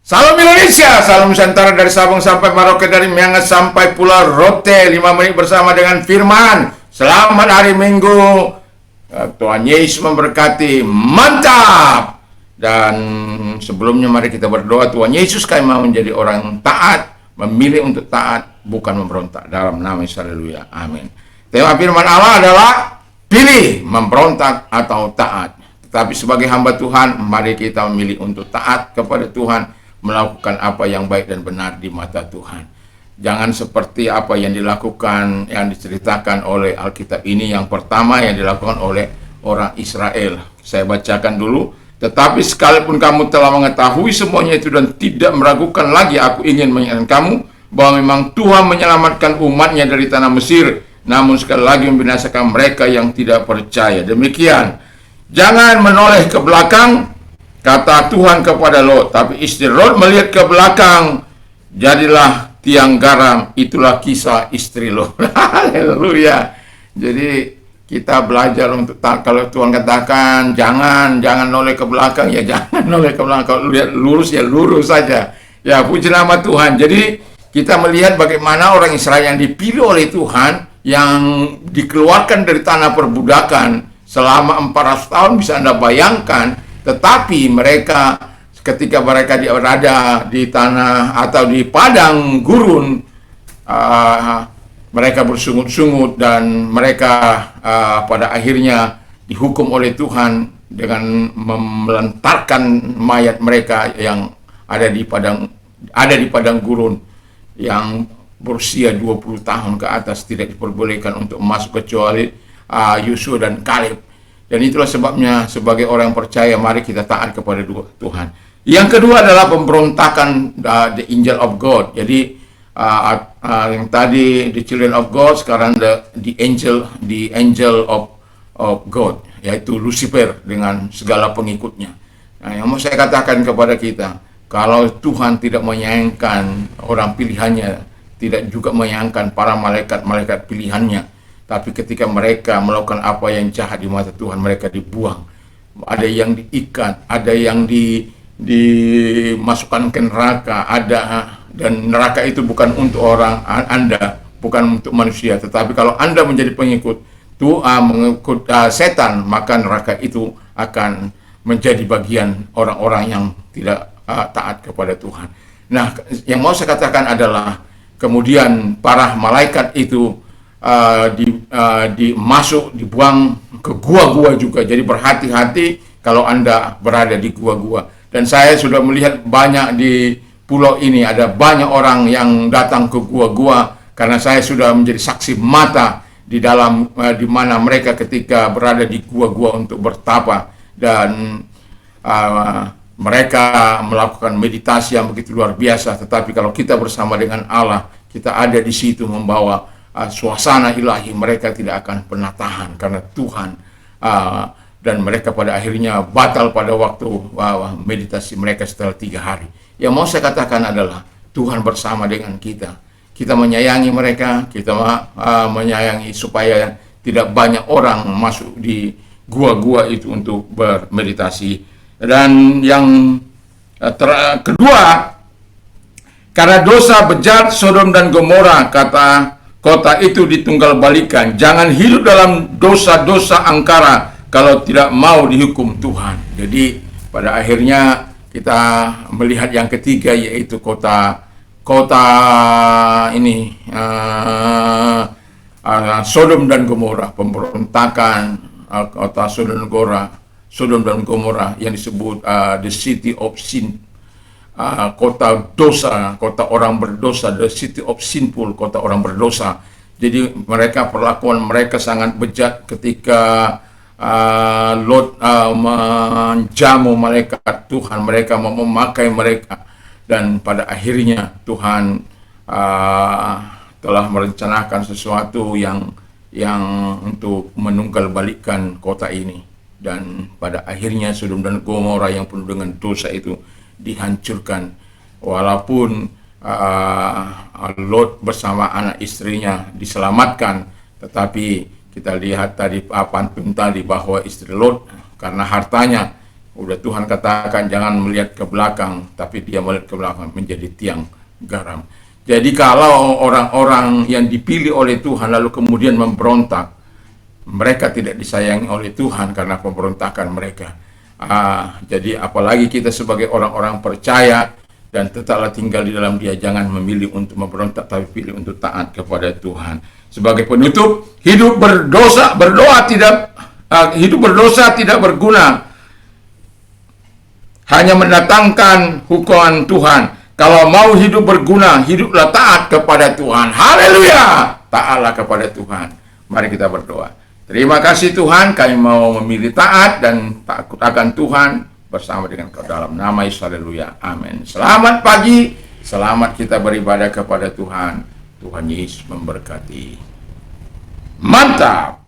Salam Indonesia, salam Nusantara dari Sabang sampai Merauke, dari Miangas sampai Pulau Rote. 5 menit bersama dengan Firman. Selamat hari Minggu. Tuhan Yesus memberkati. Mantap. Dan sebelumnya mari kita berdoa. Tuhan Yesus kami mau menjadi orang taat, memilih untuk taat, bukan memberontak. Dalam nama Yesus, haleluya. Amin. Tema firman Allah adalah pilih memberontak atau taat. Tetapi sebagai hamba Tuhan, mari kita memilih untuk taat kepada Tuhan, melakukan apa yang baik dan benar di mata Tuhan. Jangan seperti apa yang dilakukan, yang diceritakan oleh Alkitab ini. Yang pertama yang dilakukan oleh orang Israel. Saya bacakan dulu. Tetapi sekalipun kamu telah mengetahui semuanya itu dan tidak meragukan lagi, aku ingin mengingatkan kamu bahwa memang Tuhan menyelamatkan umatnya dari tanah Mesir, namun sekali lagi membinasakan mereka yang tidak percaya. Demikian, jangan menoleh ke belakang, kata Tuhan kepada Lot. Tapi istri Lot melihat ke belakang, jadilah tiang garam. Itulah kisah istri Lot. Haleluya. Jadi kita belajar untuk kalau Tuhan katakan jangan noleh ke belakang, ya jangan noleh ke belakang. Kalau lihat lurus, ya lurus saja. Ya, puji nama Tuhan. Jadi kita melihat bagaimana orang Israel yang dipilih oleh Tuhan, yang dikeluarkan dari tanah perbudakan selama 400 tahun, bisa Anda bayangkan. Tetapi mereka, ketika mereka berada di tanah atau di padang gurun, mereka bersungut-sungut dan mereka pada akhirnya dihukum oleh Tuhan dengan melentarkan mayat mereka yang ada di padang gurun, yang berusia 20 tahun ke atas tidak diperbolehkan untuk masuk kecuali Yosua dan Kaleb. Dan itulah sebabnya sebagai orang yang percaya, mari kita taat kepada Tuhan. Yang kedua adalah pemberontakan the angel of God. Jadi yang tadi the children of God, sekarang the angel of God, yaitu Lucifer dengan segala pengikutnya. Nah, yang mau saya katakan kepada kita, kalau Tuhan tidak menyayangkan orang pilihannya, tidak juga menyayangkan para malaikat pilihannya. Tapi ketika mereka melakukan apa yang jahat di mata Tuhan, mereka dibuang. Ada yang diikat, ada yang dimasukkan ke neraka, dan neraka itu bukan untuk orang Anda, bukan untuk manusia. Tetapi kalau Anda menjadi pengikut mengikut setan, maka neraka itu akan menjadi bagian orang-orang yang tidak taat kepada Tuhan. Nah, yang mau saya katakan adalah kemudian para malaikat itu dibuang ke gua-gua juga. Jadi berhati-hati kalau Anda berada di gua-gua. Dan saya sudah melihat banyak di pulau ini, ada banyak orang yang datang ke gua-gua, karena saya sudah menjadi saksi mata di dalam di mana mereka ketika berada di gua-gua untuk bertapa, dan mereka melakukan meditasi yang begitu luar biasa. Tetapi kalau kita bersama dengan Allah, kita ada di situ membawa suasana ilahi, mereka tidak akan pernah tahan karena Tuhan, dan mereka pada akhirnya batal pada waktu meditasi mereka setelah 3 hari. Yang mau saya katakan adalah Tuhan bersama dengan kita. Kita menyayangi mereka, kita menyayangi supaya tidak banyak orang masuk di gua-gua itu untuk bermeditasi. Dan yang kedua, karena dosa bejat Sodom dan Gomora, kota itu ditunggal balikan. Jangan hidup dalam dosa-dosa angkara kalau tidak mau dihukum Tuhan. Jadi pada akhirnya kita melihat yang ketiga, yaitu kota ini, Sodom dan Gomora, pemberontakan kota Sodom dan Gomora yang disebut the city of sin. Kota dosa, kota orang berdosa, the city of sinful, kota orang berdosa. Jadi perlakuan mereka sangat bejat ketika Lot menjamu malaikat Tuhan, mereka mau memakai mereka, dan pada akhirnya Tuhan telah merencanakan sesuatu yang untuk menunggal balikkan kota ini, dan pada akhirnya Sodom dan Gomora yang penuh dengan dosa itu dihancurkan. Walaupun Lot bersama anak istrinya diselamatkan, tetapi kita lihat tadi pantun tadi bahwa istri Lot karena hartanya Udah Tuhan katakan jangan melihat ke belakang, tapi dia melihat ke belakang menjadi tiang garam. Jadi kalau orang-orang yang dipilih oleh Tuhan lalu kemudian memberontak, mereka tidak disayangi oleh Tuhan karena pemberontakan mereka. Jadi apalagi kita sebagai orang-orang percaya dan tetaplah tinggal di dalam Dia, jangan memilih untuk memberontak, tapi pilih untuk taat kepada Tuhan. Sebagai penutup, hidup berdosa tidak berguna, hanya mendatangkan hukuman Tuhan. Kalau mau hidup berguna, hiduplah taat kepada Tuhan. Haleluya! Taatlah kepada Tuhan. Mari kita berdoa. Terima kasih Tuhan, kami mau memilih taat dan takut akan Tuhan bersama dengan Kau dalam nama Yesus. Haleluya. Amin. Selamat pagi, selamat kita beribadah kepada Tuhan. Tuhan Yesus memberkati. Mantap!